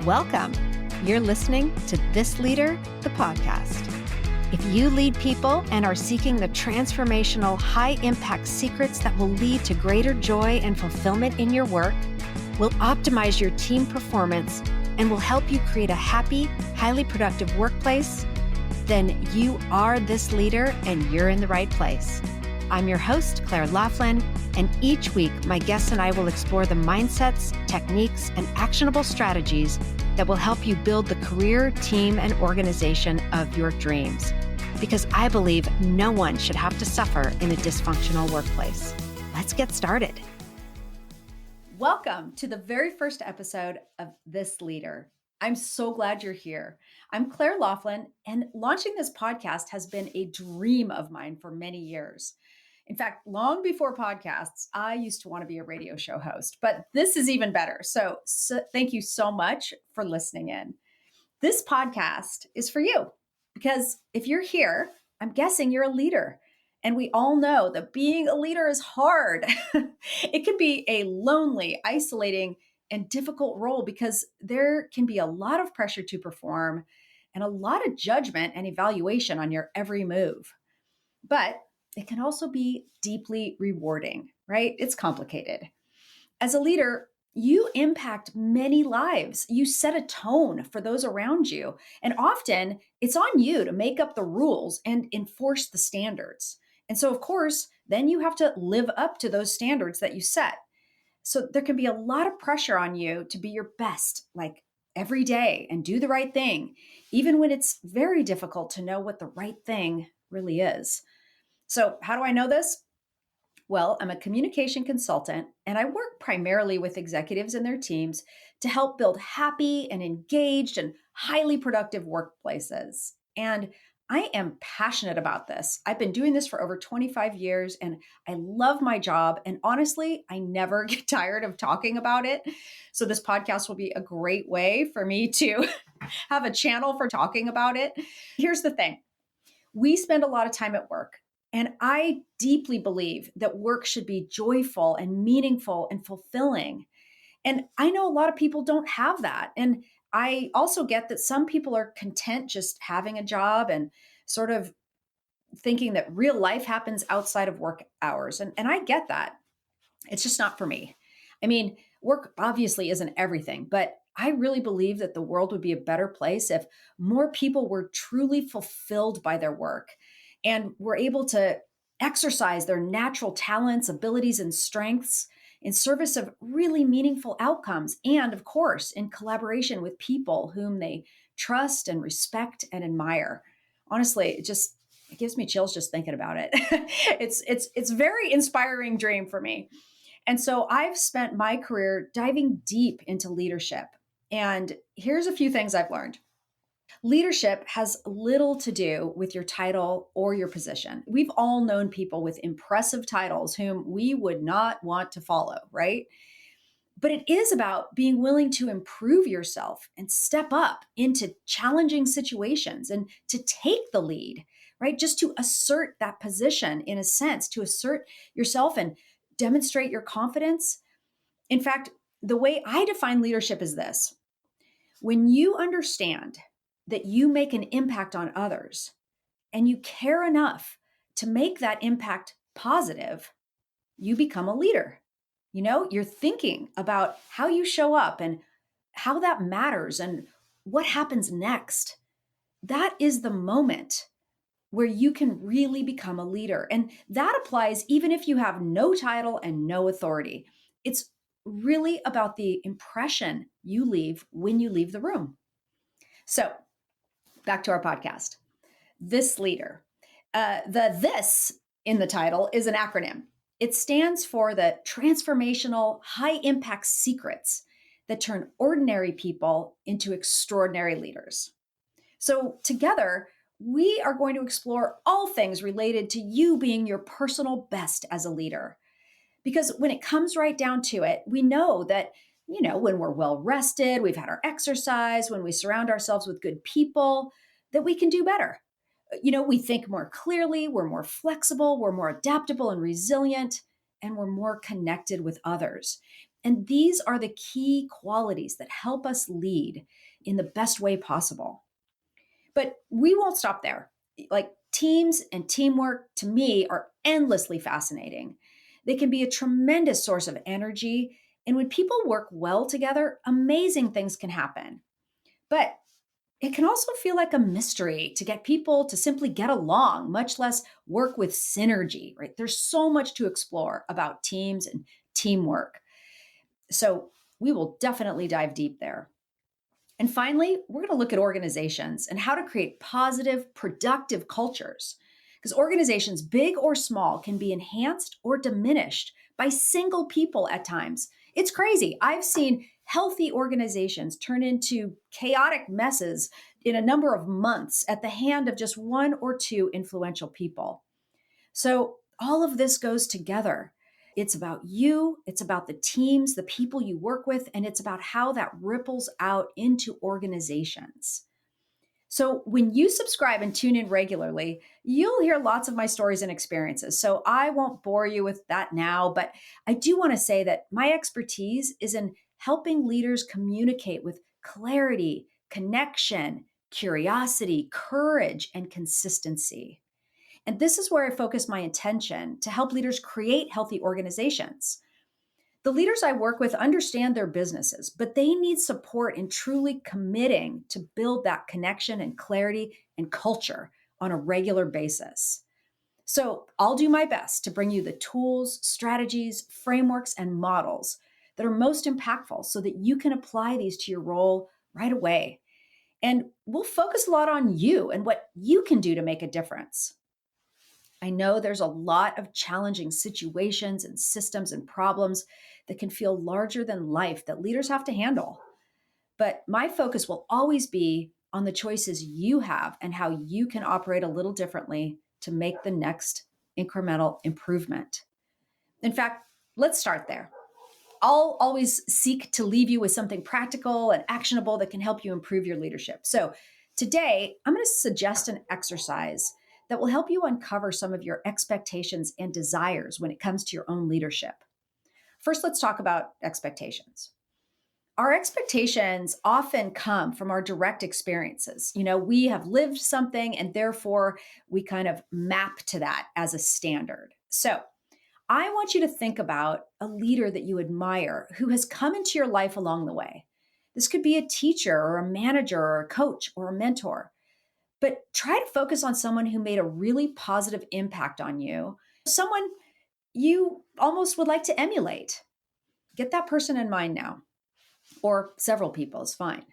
Welcome. You're listening to This Leader, the podcast. If you lead people and are seeking the transformational, high-impact secrets that will lead to greater joy and fulfillment in your work, will optimize your team performance, and will help you create a happy, highly productive workplace, then you are this leader and you're in the right place. I'm your host, Claire Laughlin, and each week my guests and I will explore the mindsets, techniques, and actionable strategies that will help you build the career, team, and organization of your dreams. Because I believe no one should have to suffer in a dysfunctional workplace. Let's get started. Welcome to the very first episode of This Leader. I'm so glad you're here. I'm Claire Laughlin, and launching this podcast has been a dream of mine for many years. In fact, long before podcasts, I used to want to be a radio show host, but this is even better. So thank you so much for listening in. This podcast is for you because if you're here, I'm guessing you're a leader. And we all know that being a leader is hard. It can be a lonely, isolating, and difficult role because there can be a lot of pressure to perform and a lot of judgment and evaluation on your every move. But it can also be deeply rewarding, right? It's complicated. As a leader, you impact many lives. You set a tone for those around you. And often it's on you to make up the rules and enforce the standards. And so, of course, then you have to live up to those standards that you set. So there can be a lot of pressure on you to be your best, like every day, and do the right thing, even when it's very difficult to know what the right thing really is. So how do I know this? Well, I'm a communication consultant, and I work primarily with executives and their teams to help build happy and engaged and highly productive workplaces. And I am passionate about this. I've been doing this for over 25 years, and I love my job. And honestly, I never get tired of talking about it. So this podcast will be a great way for me to have a channel for talking about it. Here's the thing. We spend a lot of time at work. And I deeply believe that work should be joyful and meaningful and fulfilling. And I know a lot of people don't have that. And I also get that some people are content just having a job and sort of thinking that real life happens outside of work hours. And I get that. It's just not for me. I mean, work obviously isn't everything, but I really believe that the world would be a better place if more people were truly fulfilled by their work and were able to exercise their natural talents, abilities, and strengths in service of really meaningful outcomes. And of course, in collaboration with people whom they trust and respect and admire. Honestly, it gives me chills just thinking about it. It's a very inspiring dream for me. And so I've spent my career diving deep into leadership. And here's a few things I've learned. Leadership has little to do with your title or your position. We've all known people with impressive titles whom we would not want to follow, right? But it is about being willing to improve yourself and step up into challenging situations and to take the lead, right? Just to assert that position in a sense, to assert yourself and demonstrate your confidence. In fact, the way I define leadership is this. When you understand that you make an impact on others and you care enough to make that impact positive, you become a leader. You know, you're thinking about how you show up and how that matters and what happens next. That is the moment where you can really become a leader. And that applies even if you have no title and no authority. It's really about the impression you leave when you leave the room. So, back to our podcast. This Leader. This in the title is an acronym. It stands for the transformational high impact secrets that turn ordinary people into extraordinary leaders. So together, we are going to explore all things related to you being your personal best as a leader. Because when it comes right down to it, we know that when we're well rested, we've had our exercise, when we surround ourselves with good people, that we can do better. We think more clearly, we're more flexible, we're more adaptable and resilient, and we're more connected with others. And these are the key qualities that help us lead in the best way possible. But we won't stop there. Like teams and teamwork to me are endlessly fascinating. They can be a tremendous source of energy. And when people work well together, amazing things can happen. But it can also feel like a mystery to get people to simply get along, much less work with synergy, right? There's so much to explore about teams and teamwork. So we will definitely dive deep there. And finally, we're going to look at organizations and how to create positive, productive cultures. Because organizations, big or small, can be enhanced or diminished by single people at times. It's crazy. I've seen healthy organizations turn into chaotic messes in a number of months at the hand of just one or two influential people. So all of this goes together. It's about you, it's about the teams, the people you work with, and it's about how that ripples out into organizations. So, when you subscribe and tune in regularly, you'll hear lots of my stories and experiences. So, I won't bore you with that now, but I do want to say that my expertise is in helping leaders communicate with clarity, connection, curiosity, courage, and consistency. And this is where I focus my attention to help leaders create healthy organizations. The leaders I work with understand their businesses, but they need support in truly committing to build that connection and clarity and culture on a regular basis. So I'll do my best to bring you the tools, strategies, frameworks, and models that are most impactful so that you can apply these to your role right away. And we'll focus a lot on you and what you can do to make a difference. I know there's a lot of challenging situations and systems and problems that can feel larger than life that leaders have to handle. But my focus will always be on the choices you have and how you can operate a little differently to make the next incremental improvement. In fact, let's start there. I'll always seek to leave you with something practical and actionable that can help you improve your leadership. So, today, I'm going to suggest an exercise that will help you uncover some of your expectations and desires when it comes to your own leadership. First, let's talk about expectations. Our expectations often come from our direct experiences. We have lived something and therefore we kind of map to that as a standard. So, I want you to think about a leader that you admire who has come into your life along the way. This could be a teacher or a manager or a coach or a mentor, but try to focus on someone who made a really positive impact on you, someone you almost would like to emulate. Get that person in mind now, or several people is fine.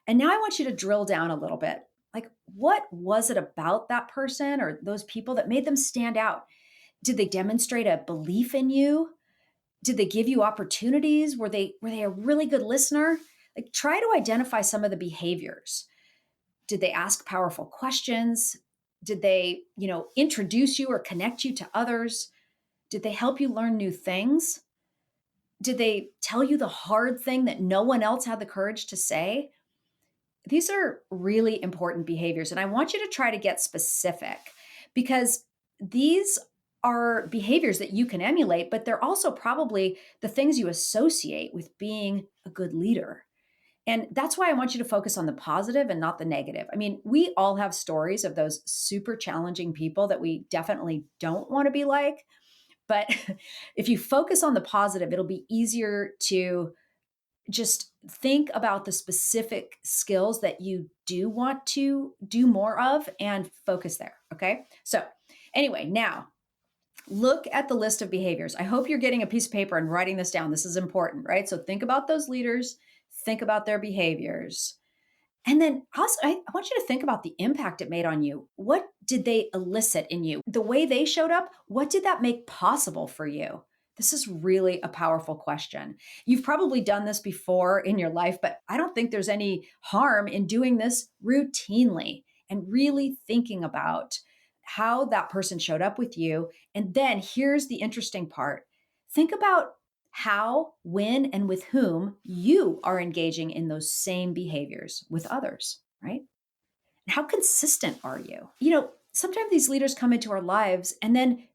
And now I want you to drill down a little bit. Like, what was it about that person or those people that made them stand out? Did they demonstrate a belief in you? Did they give you opportunities? Were they a really good listener? Like, try to identify some of the behaviors. Did they ask powerful questions? Did they, introduce you or connect you to others? Did they help you learn new things? Did they tell you the hard thing that no one else had the courage to say? These are really important behaviors. And I want you to try to get specific because these are behaviors that you can emulate, but they're also probably the things you associate with being a good leader. And that's why I want you to focus on the positive and not the negative. I mean, we all have stories of those super challenging people that we definitely don't want to be like. But if you focus on the positive, it'll be easier to just think about the specific skills that you do want to do more of and focus there. Okay. So, anyway, now look at the list of behaviors. I hope you're getting a piece of paper and writing this down. This is important, right? So, think about those leaders, think about their behaviors. And then also, I want you to think about the impact it made on you. What did they elicit in you? The way they showed up, what did that make possible for you? This is really a powerful question. You've probably done this before in your life, but I don't think there's any harm in doing this routinely and really thinking about how that person showed up with you. And then here's the interesting part, think about how, when, and with whom you are engaging in those same behaviors with others, right? And how consistent are you? Sometimes these leaders come into our lives and then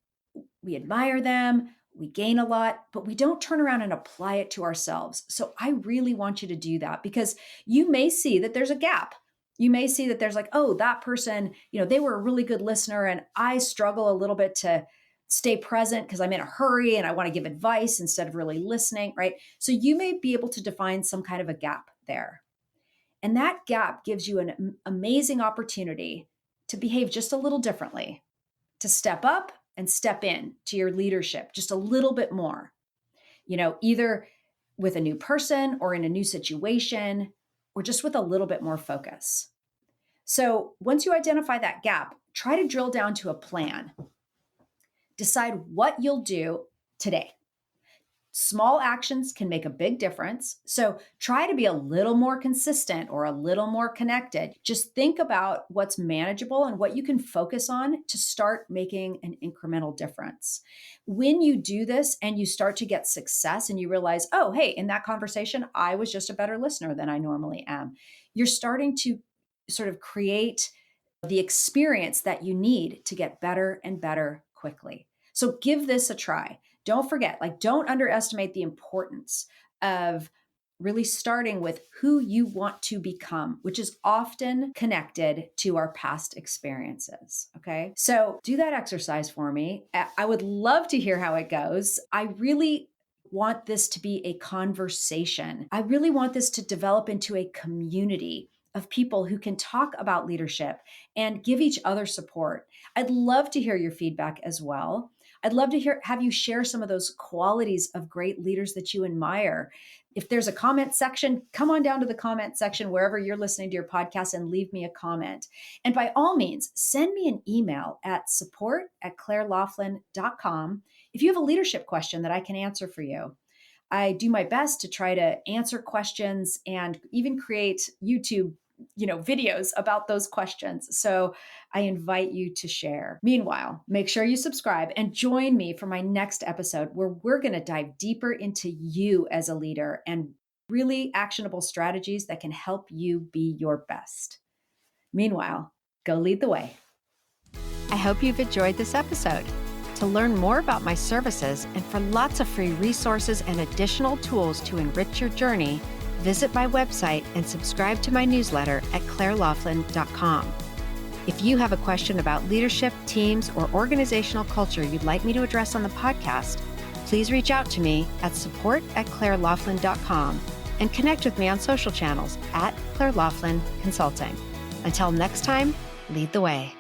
we admire them, we gain a lot, but we don't turn around and apply it to ourselves. So I really want you to do that because you may see that there's a gap. You may see that there's like, oh, that person, they were a really good listener and I struggle a little bit to stay present because I'm in a hurry and I want to give advice instead of really listening, right? So you may be able to define some kind of a gap there. And that gap gives you an amazing opportunity to behave just a little differently, to step up and step in to your leadership just a little bit more, either with a new person or in a new situation, or just with a little bit more focus. So once you identify that gap, try to drill down to a plan. Decide what you'll do today. Small actions can make a big difference. So try to be a little more consistent or a little more connected. Just think about what's manageable and what you can focus on to start making an incremental difference. When you do this and you start to get success and you realize, oh, hey, in that conversation, I was just a better listener than I normally am. You're starting to sort of create the experience that you need to get better and better quickly. So give this a try. Don't forget, don't underestimate the importance of really starting with who you want to become, which is often connected to our past experiences. Okay. So do that exercise for me. I would love to hear how it goes. I really want this to be a conversation. I really want this to develop into a community of people who can talk about leadership and give each other support. I'd love to hear your feedback as well. I'd love to have you share some of those qualities of great leaders that you admire. If there's a comment section, come on down to the comment section wherever you're listening to your podcast and leave me a comment. And by all means, send me an email at support@clairelaughlin.com if you have a leadership question that I can answer for you. I do my best to try to answer questions and even create YouTube videos about those questions. So I invite you to share. Meanwhile, make sure you subscribe and join me for my next episode where we're going to dive deeper into you as a leader and really actionable strategies that can help you be your best. Meanwhile, go lead the way. I hope you've enjoyed this episode. To learn more about my services and for lots of free resources and additional tools to enrich your journey, visit my website and subscribe to my newsletter at clairelaughlin.com. If you have a question about leadership, teams, or organizational culture you'd like me to address on the podcast, please reach out to me at support@clairelaughlin.com and connect with me on social channels @ClairLaughlin Consulting. Until next time, lead the way.